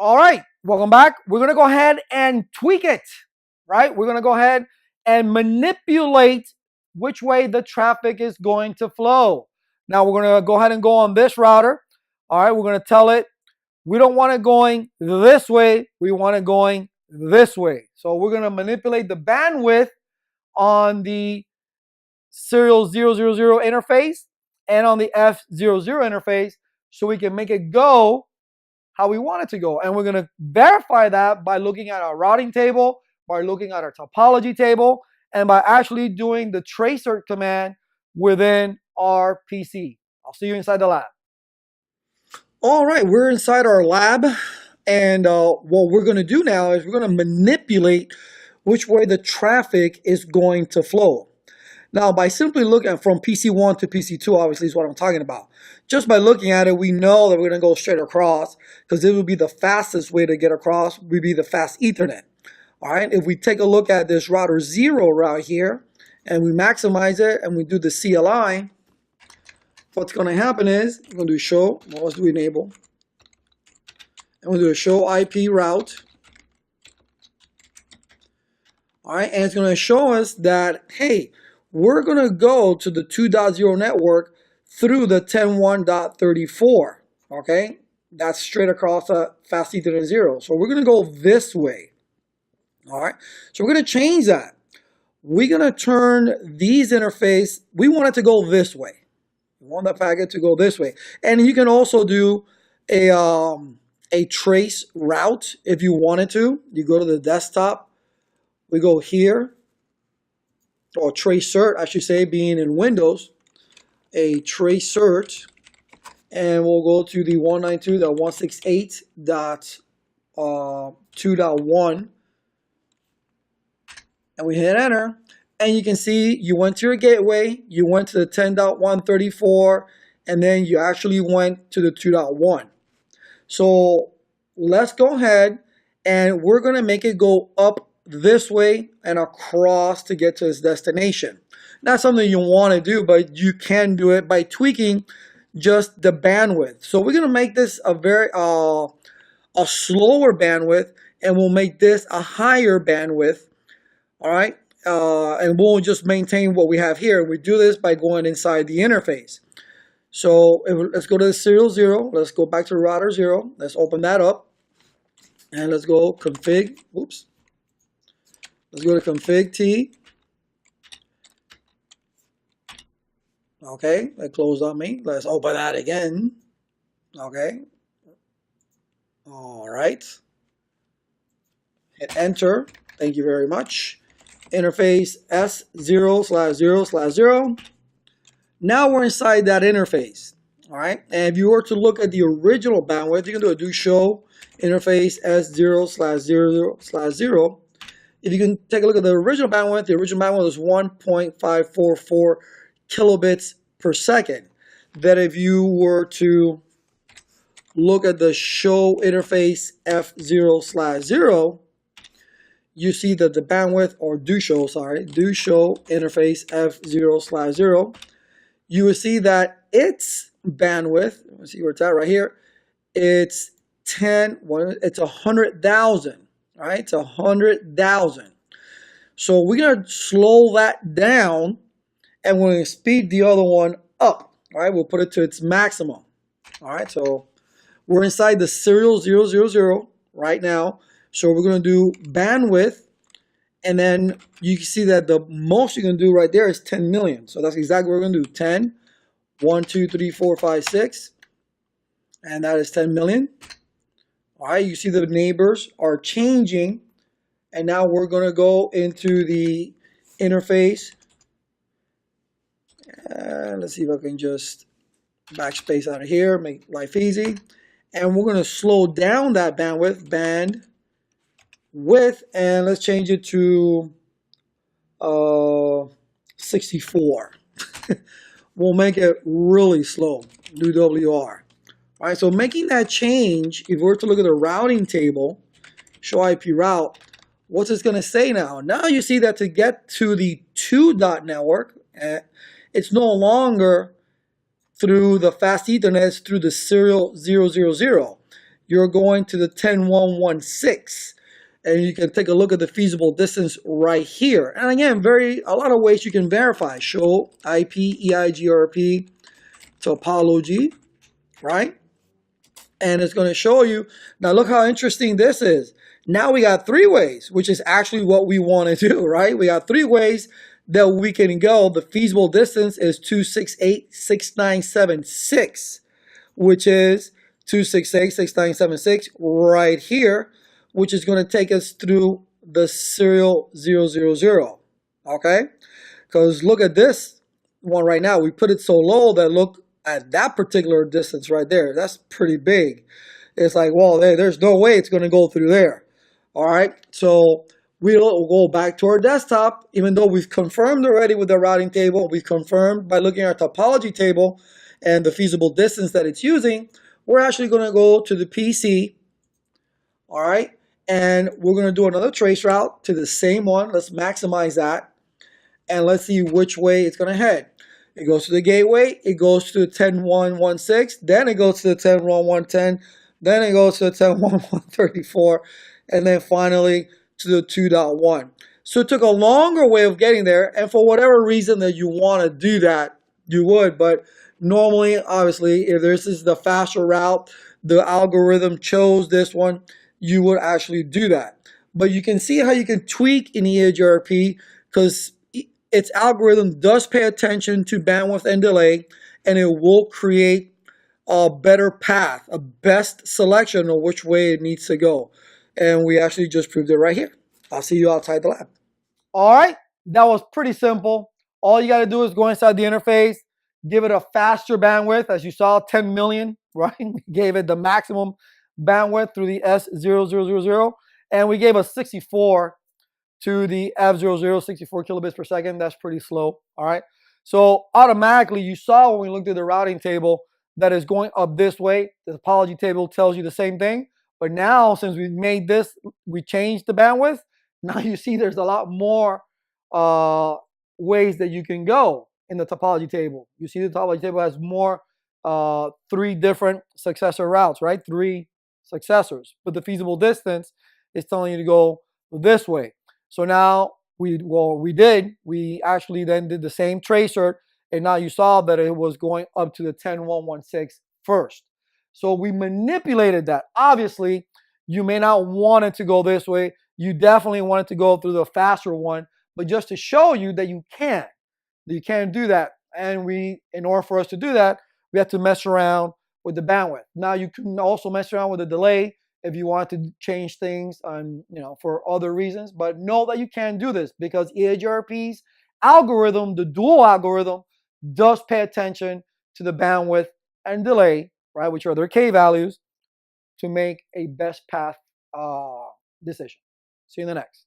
All right, welcome back. We're going to go ahead and tweak it, right? We're going to go ahead and manipulate which way the traffic is going to flow. Now we're going to go ahead and go on this router. All right, we're going to tell it we don't want it going this way. We want it going this way. So we're going to manipulate the bandwidth on the serial 000 interface and on the F00 interface so we can make it go how we want it to go. And we're going to verify that by looking at our routing table, by looking at our topology table, and by actually doing the tracer command within our PC. I'll see you inside the lab. All right, we're inside our lab. And what we're going to do now is we're going to manipulate which way the traffic is going to flow. Now, by simply looking from PC1 to PC2, obviously is what I'm talking about. Just by looking at it, we know that we're going to go straight across because it would be the fastest way to get across, would be the fast Ethernet. All right, if we take a look at this router 0 route here, and we maximize it, and we do the CLI, what's going to happen is, we're going to do show, well, let's do enable, and we'll do a show IP route. All right, and it's going to show us that, hey, we're going to go to the 2.0 network through the 10.1.34, okay? That's straight across the fast Ethernet 0. So we're going to go this way, all right? So we're going to change that. We're going to turn these interface, we want it to go this way. We want the packet to go this way. And you can also do a trace route if you wanted to. You go to the desktop, we go here, or trace cert, I should say, being in Windows, a trace cert, and we'll go to the 192.168.2.1, and we hit enter, and you can see you went to your gateway, you went to the 10.134, and then you actually went to the 2.1. So let's go ahead, and we're going to make it go up this way and across to get to its destination. Not something you want to do, but you can do it by tweaking just the bandwidth. So we're going to make this a very a slower bandwidth, and we'll make this a higher bandwidth. All right, and we'll just maintain what we have here. We do this by going inside the interface. So let's go to the serial 0. Let's go back to router 0. Let's open that up, and let's go config. Oops. Let's go to config T. Okay, that closed on me. Let's open that again. Okay. All right. Hit enter. Thank you very much. Interface S0/0/0. Now we're inside that interface. All right. And if you were to look at the original bandwidth, you can do a do show interface S0/0/0. If you can take a look at the original bandwidth is 1.544 kilobits per second. That if you were to look at the show interface F0/0, you see that the bandwidth, or do show interface F0/0, you will see that its bandwidth, let's see where it's at right here, it's 100,000. All right, it's 100,000. So we're going to slow that down, and we're going to speed the other one up. All right, we'll put it to its maximum. All right, so we're inside the serial 000 right now. So we're going to do bandwidth, and then you can see that the most you can do right there is 10 million. So that's exactly what we're going to do. 10, 1, 2, 3, 4, 5, 6, and that is 10 million. All right, you see the neighbors are changing, and now we're going to go into the interface. Let's see if I can just backspace out of here, make life easy. And we're going to slow down that bandwidth, and let's change it to 64. We'll make it really slow, do WR. All right, so making that change, if we were to look at the routing table, show IP route, what's this going to say now? Now you see that to get to the 2 dot network, it's no longer through the fast Ethernet, it's through the serial 000. you're going to the 10116. And you can take a look at the feasible distance right here. And again, a lot of ways you can verify. Show IP EIGRP topology, right? And it's going to show you. Now look how interesting this is. Now we got 3 ways, which is actually what we want to do, right? We got 3 ways that we can go. The feasible distance is 2686976, which is 2686976 right here, which is going to take us through the serial 000. Okay? Because look at this one right now. We put it so low that look at that particular distance right there. That's pretty big. It's like, well, there's no way it's going to go through there. All right, so we'll go back to our desktop. Even though we've confirmed already with the routing table, we've confirmed by looking at our topology table and the feasible distance that it's using, we're actually going to go to the PC. All right, and we're going to do another trace route to the same one. Let's maximize that, and let's see which way it's going to head. It goes to the gateway, it goes to the 10116, then it goes to the 10110, then it goes to the 10134, and then finally to the 2.1. So it took a longer way of getting there, and for whatever reason that you want to do that, you would. But normally, obviously, if this is the faster route, the algorithm chose this one, you would actually do that. But you can see how you can tweak in EIGRP because its algorithm does pay attention to bandwidth and delay, and it will create a better path, a best selection of which way it needs to go. And we actually just proved it right here. I'll see you outside the lab. All right, that was pretty simple. All you got to do is go inside the interface, give it a faster bandwidth. As you saw, 10 million, right? We gave it the maximum bandwidth through the S0000, and we gave a 64 to the F00, 64 kilobits per second. That's pretty slow, all right? So automatically, you saw when we looked at the routing table that is going up this way. The topology table tells you the same thing. But now, since we made this, we changed the bandwidth. Now you see there's a lot more ways that you can go in the topology table. You see the topology table has more 3 different successor routes, right? 3 successors. But the feasible distance is telling you to go this way. So now we actually then did the same tracer, and now you saw that it was going up to the 10116 first. So we manipulated that. Obviously, you may not want it to go this way. You definitely want it to go through the faster one, but just to show you that you can do that. And in order for us to do that, we have to mess around with the bandwidth. Now you can also mess around with the delay if you want to change things for other reasons, but know that you can do this because EIGRP's algorithm, the dual algorithm, does pay attention to the bandwidth and delay, right, which are their K values, to make a best path decision. See you in the next.